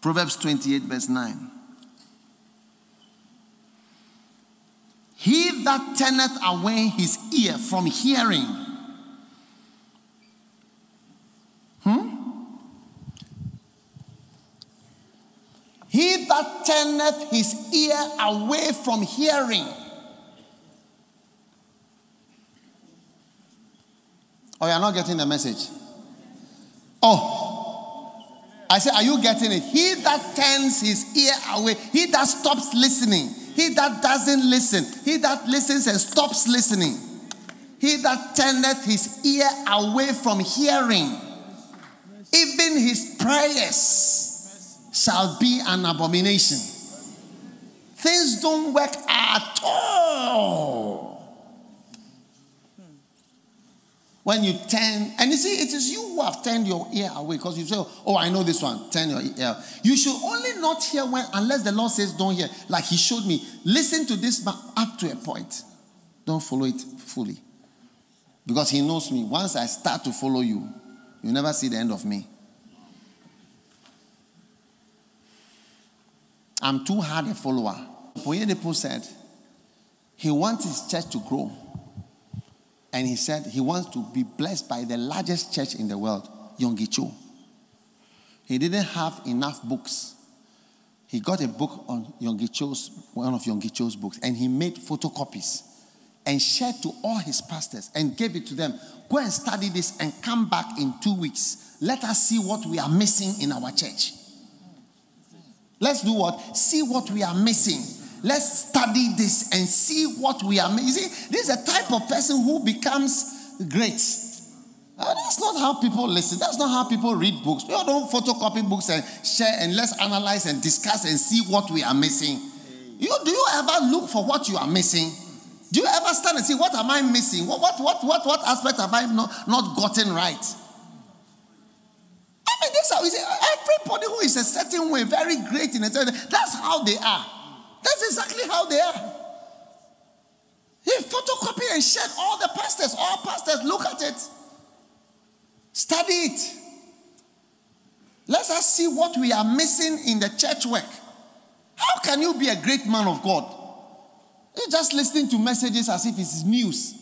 Proverbs 28 verse 9. He that turneth away his ear from hearing. He that turneth his ear away from hearing. Oh, you're not getting the message? Oh, I say, are you getting it? He that turns his ear away, he that stops listening, he that doesn't listen, he that listens and stops listening, he that turneth his ear away from hearing, even his prayers shall be an abomination. Things don't work at all. When you turn, and you see, it is you who have turned your ear away, because you say, oh, I know this one, turn your ear. You should only not hear unless the Lord says don't hear. Like he showed me, listen to this up to a point. Don't follow it fully. Because he knows me. Once I start to follow you, you never see the end of me. I'm too hard a follower. Oyedepo said he wants his church to grow. And he said he wants to be blessed by the largest church in the world, Yonggi-Cho. He didn't have enough books. He got a book on Yonggi-Cho's, one of Yonggi-Cho's books, and he made photocopies and shared to all his pastors and gave it to them. Go and study this and come back in 2 weeks. Let us see what we are missing in our church. Let's do what? See what we are missing. Let's study this and see what we are missing. You see, this is a type of person who becomes great. That's not how people listen. That's not how people read books. People don't photocopy books and share, and let's analyze and discuss and see what we are missing. Do you ever look for what you are missing? Do you ever stand and say, what am I missing? What aspect have I not gotten right? I mean, this is how we say, everybody who is a certain way, very great in a certain way, that's how they are. That's exactly how they are. He photocopied and shared all the pastors. All pastors, look at it. Study it. Let us see what we are missing in the church work. How can you be a great man of God? You're just listening to messages as if it's news.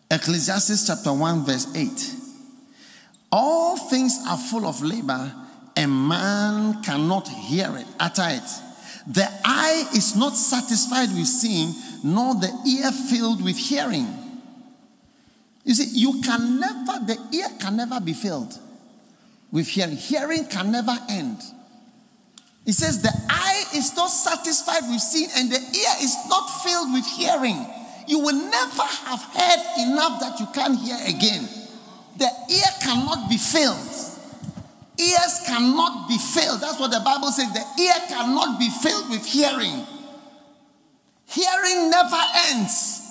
Ecclesiastes chapter 1 verse 8. All things are full of labor, and man cannot hear it, utter it. The eye is not satisfied with seeing, nor the ear filled with hearing. You see, the ear can never be filled with hearing. Hearing can never end. It says the eye is not satisfied with seeing, and the ear is not filled with hearing. You will never have heard enough that you can't hear again. The ear cannot be filled. Ears cannot be filled. That's what the Bible says. The ear cannot be filled with hearing. Hearing never ends.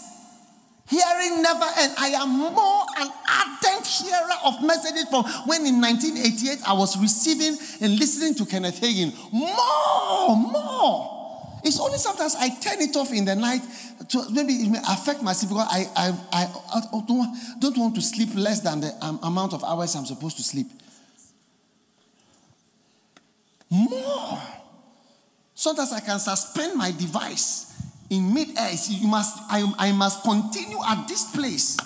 Hearing never ends. I am more an ardent hearer of messages from when in 1988 I was receiving and listening to Kenneth Hagin. More. It's only sometimes I turn it off in the night to maybe it may affect my sleep, because I don't want to sleep less than the amount of hours I'm supposed to sleep. More. Sometimes I can suspend my device in mid-air. I must continue at this place.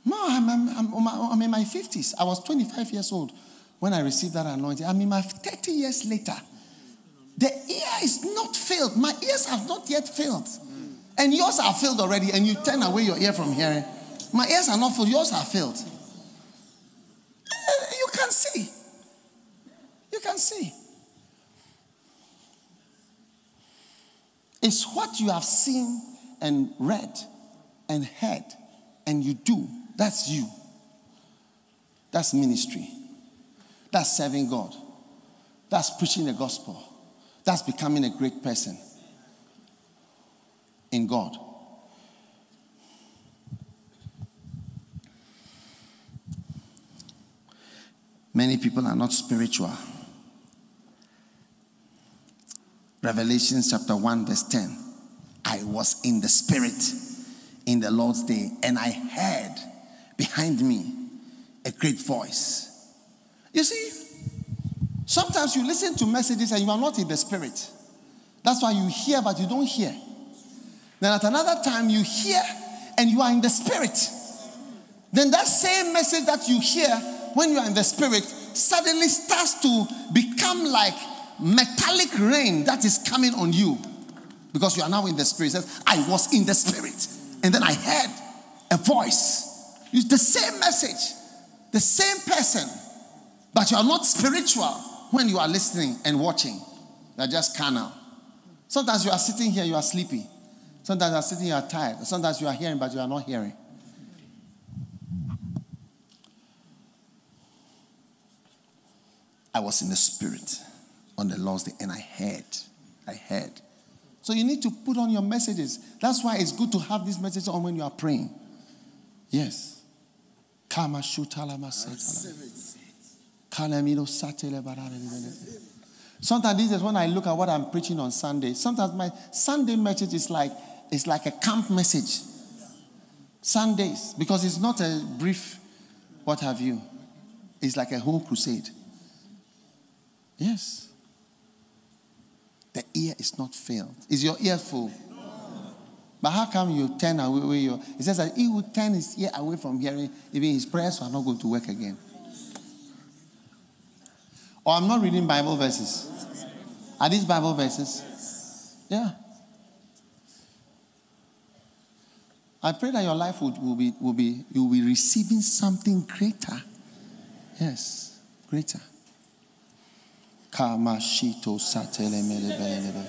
No, I'm in my 50s. I was 25 years old when I received that anointing. I'm in my 30 years later. The ear is not filled. My ears have not yet filled. And yours are filled already, and you turn away your ear from hearing. My ears are not filled. Yours are filled. You can see. You can see. It's what you have seen and read and heard and you do. That's you. That's ministry. That's serving God. That's preaching the gospel. That's becoming a great person in God. Many people are not spiritual. Revelation chapter 1 verse 10. I was in the Spirit in the Lord's day, and I heard behind me a great voice. You see, sometimes you listen to messages and you are not in the Spirit. That's why you hear but you don't hear. Then at another time you hear and you are in the Spirit. Then that same message that you hear when you are in the Spirit suddenly starts to become like metallic rain that is coming on you, because you are now in the Spirit. It says, I was in the Spirit, and then I heard a voice. It's the same message, the same person, but you are not spiritual when you are listening and watching. You are just carnal. Sometimes you are sitting here, you are sleepy. Sometimes you are sitting, you are tired. Sometimes you are hearing, but you are not hearing. I was in the Spirit on the Lord's day, and I heard. So you need to put on your messages. That's why it's good to have these messages on when you are praying. Yes. Sometimes these days when I look at what I'm preaching on Sunday, sometimes my Sunday message is like a camp message. Sundays, because it's not a brief what have you. It's like a whole crusade. Yes. The ear is not filled. Is your ear full? No. But how come you turn away your... It says that he who turn his ear away from hearing, even his prayers are not going to work again. Or I'm not reading Bible verses. Are these Bible verses? Yeah. I pray that your life will be you'll be receiving something greater. Yes, greater. Kamashito satele mele bele.